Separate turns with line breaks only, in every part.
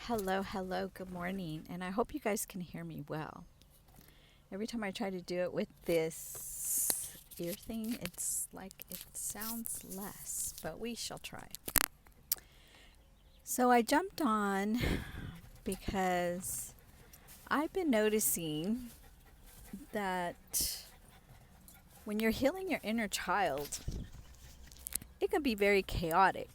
Hello, good morning, and I hope you guys can hear me well. Every time I try to do it with this ear thing, it's like it sounds less, but we shall try. So I jumped on because I've been noticing that when you're healing your inner child, it can be very chaotic.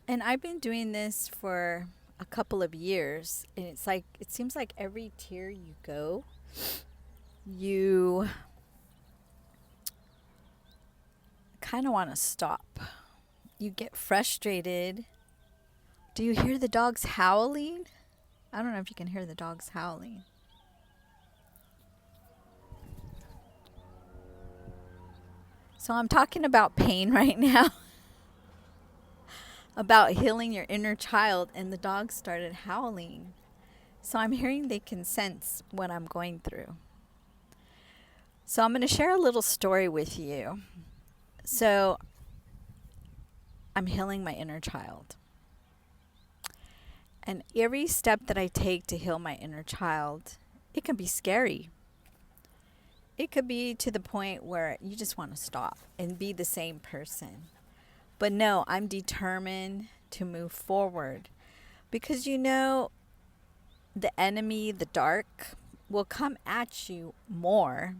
And I've been doing this for a couple of years, and it seems like every tier you go, you kind of want to stop. You get frustrated. Do you hear the dogs howling? I don't know if you can hear the dogs howling. So I'm talking about pain right now, about healing your inner child, and the dogs started howling. So I'm hearing they can sense what I'm going through. So I'm going to share a little story with you. So I'm healing my inner child. And every step that I take to heal my inner child, it can be scary. It could be to the point where you just want to stop and be the same person. But no, I'm determined to move forward because the enemy, the dark, will come at you more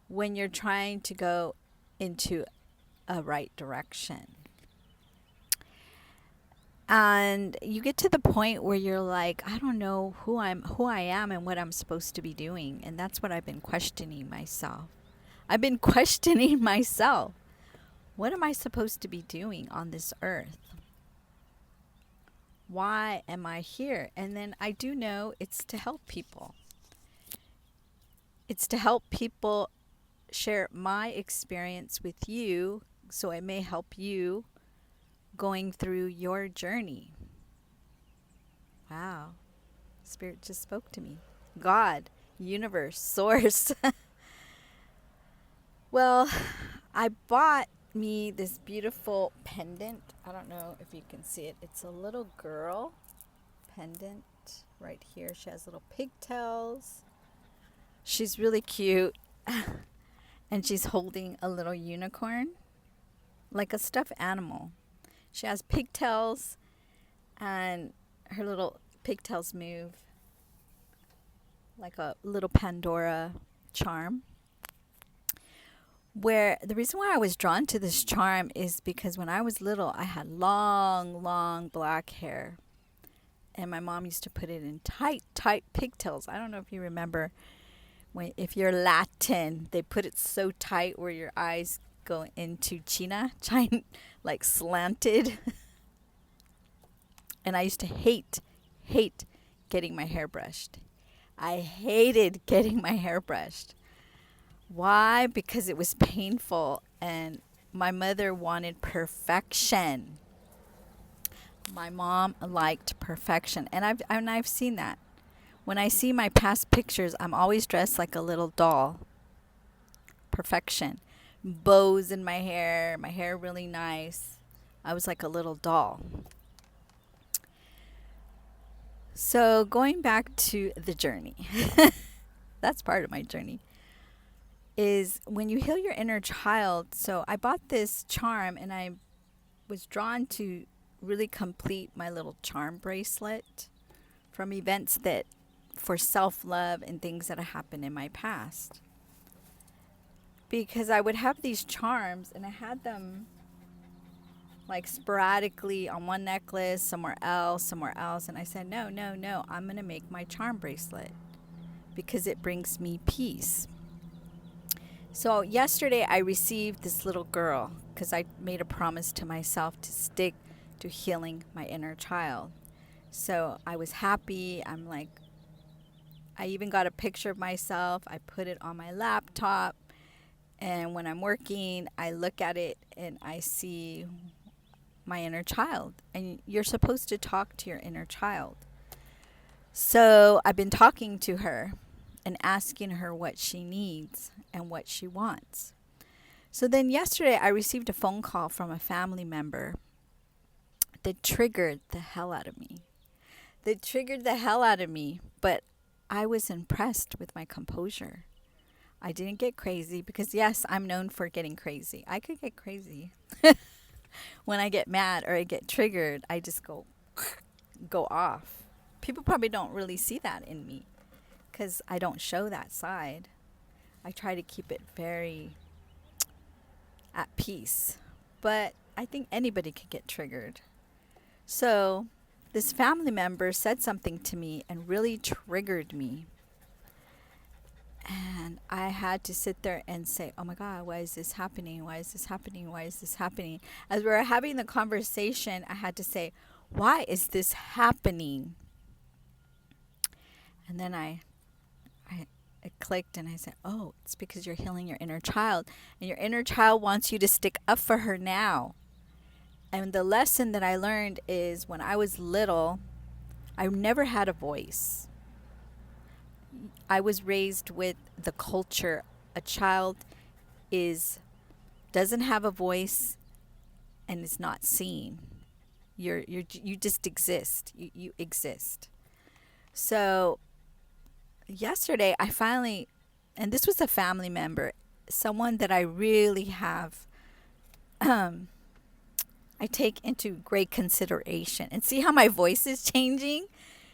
when you're trying to go into a right direction. And you get to the point where you're like, I don't know who I am and what I'm supposed to be doing. And that's what I've been questioning myself. I've been questioning myself. What am I supposed to be doing on this earth? Why am I here? And then I do know it's to help people. It's to help people share my experience with you so it may help you going through your journey. Wow. Spirit just spoke to me. God, universe, source. Well, I bought me this beautiful pendant. I don't know if you can see it. It's a little girl pendant right here. She has little pigtails. She's really cute. And she's holding a little unicorn, like a stuffed animal. She has pigtails, and her little pigtails move like a little Pandora charm. Where the reason why I was drawn to this charm is because when I was little, I had long black hair. And my mom used to put it in tight pigtails. I don't know if you remember if you're Latin, they put it so tight where your eyes go into China, like slanted. And I used to hate getting my hair brushed. I hated getting my hair brushed. Why? Because it was painful and my mother wanted perfection. My mom liked perfection, and I've seen that. When I see my past pictures, I'm always dressed like a little doll. Perfection. Bows in my hair really nice. I was like a little doll. So going back to the journey, that's part of my journey, is when you heal your inner child. So I bought this charm and I was drawn to really complete my little charm bracelet from events that for self-love and things that have happened in my past. Because I would have these charms and I had them like sporadically on one necklace, somewhere else. And I said, no, I'm going to make my charm bracelet because it brings me peace. So yesterday I received this little girl because I made a promise to myself to stick to healing my inner child. So I was happy. I even got a picture of myself. I put it on my laptop. And when I'm working, I look at it and I see my inner child. And you're supposed to talk to your inner child. So I've been talking to her and asking her what she needs and what she wants. So then yesterday I received a phone call from a family member that triggered the hell out of me. That triggered the hell out of me, but I was impressed with my composure. I didn't get crazy because, yes, I'm known for getting crazy. I could get crazy. When I get mad or I get triggered, I just go off. People probably don't really see that in me because I don't show that side. I try to keep it very at peace. But I think anybody could get triggered. So this family member said something to me and really triggered me. And I had to sit there and say, oh my God, why is this happening? Why is this happening? Why is this happening? As we were having the conversation, I had to say, why is this happening? And then it clicked and I said, oh, it's because you're healing your inner child. And your inner child wants you to stick up for her now. And the lesson that I learned is when I was little, I never had a voice. I was raised with the culture. A child doesn't have a voice and is not seen. You just exist. You exist. So yesterday I finally, and this was a family member, someone that I really have I take into great consideration. And see how my voice is changing?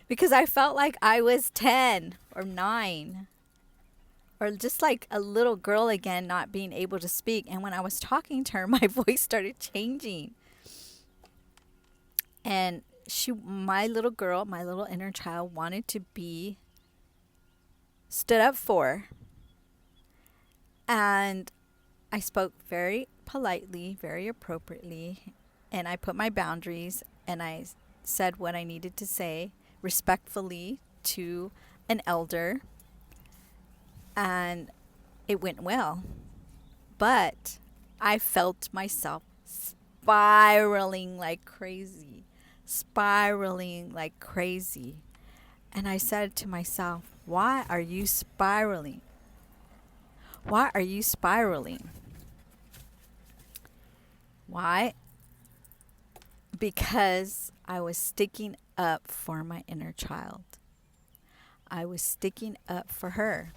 Because I felt like I was 10 or 9 or just like a little girl again, not being able to speak. And when I was talking to her, my voice started changing. And my little girl, my little inner child wanted to be stood up for. And I spoke very politely, very appropriately, and I put my boundaries and I said what I needed to say respectfully to an elder, and it went well. But I felt myself spiraling like crazy. And I said to myself, why are you spiraling? Why are you spiraling? Why? Because I was sticking up for my inner child. I was sticking up for her.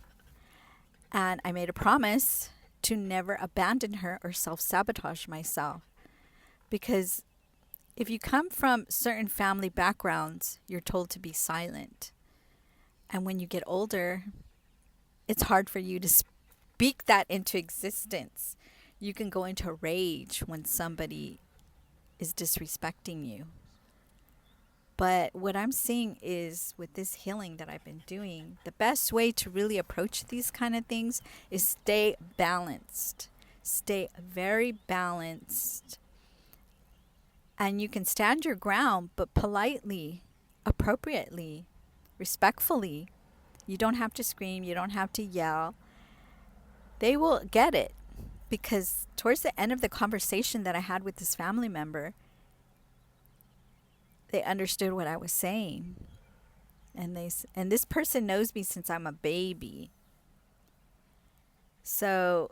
And I made a promise to never abandon her or self-sabotage myself. Because if you come from certain family backgrounds, you're told to be silent. And when you get older, it's hard for you to speak that into existence. You can go into rage when somebody is disrespecting you. But what I'm seeing is with this healing that I've been doing, the best way to really approach these kind of things is stay balanced. Stay very balanced. And you can stand your ground, but politely, appropriately, respectfully. You don't have to scream. You don't have to yell. They will get it. Because towards the end of the conversation that I had with this family member, they understood what I was saying. And this person knows me since I'm a baby. So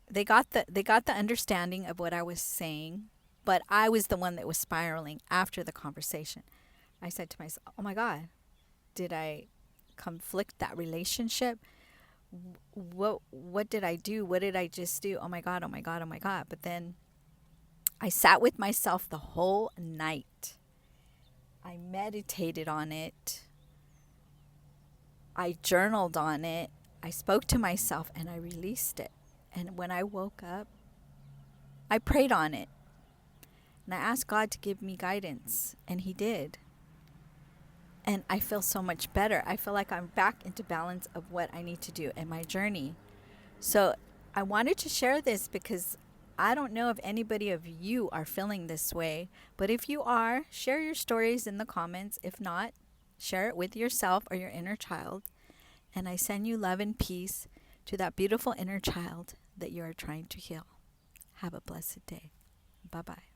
they got the understanding of what I was saying, but I was the one that was spiraling after the conversation. I said to myself, oh my God, did I conflict that relationship? What did I do? What did I just do? Oh my God. But then I sat with myself the whole night. I meditated on it. I journaled on it. I spoke to myself and I released it. And when I woke up, I prayed on it. And I asked God to give me guidance. And He did. And I feel so much better. I feel like I'm back into balance of what I need to do in my journey. So I wanted to share this because I don't know if anybody of you are feeling this way. But if you are, share your stories in the comments. If not, share it with yourself or your inner child. And I send you love and peace to that beautiful inner child that you are trying to heal. Have a blessed day. Bye-bye.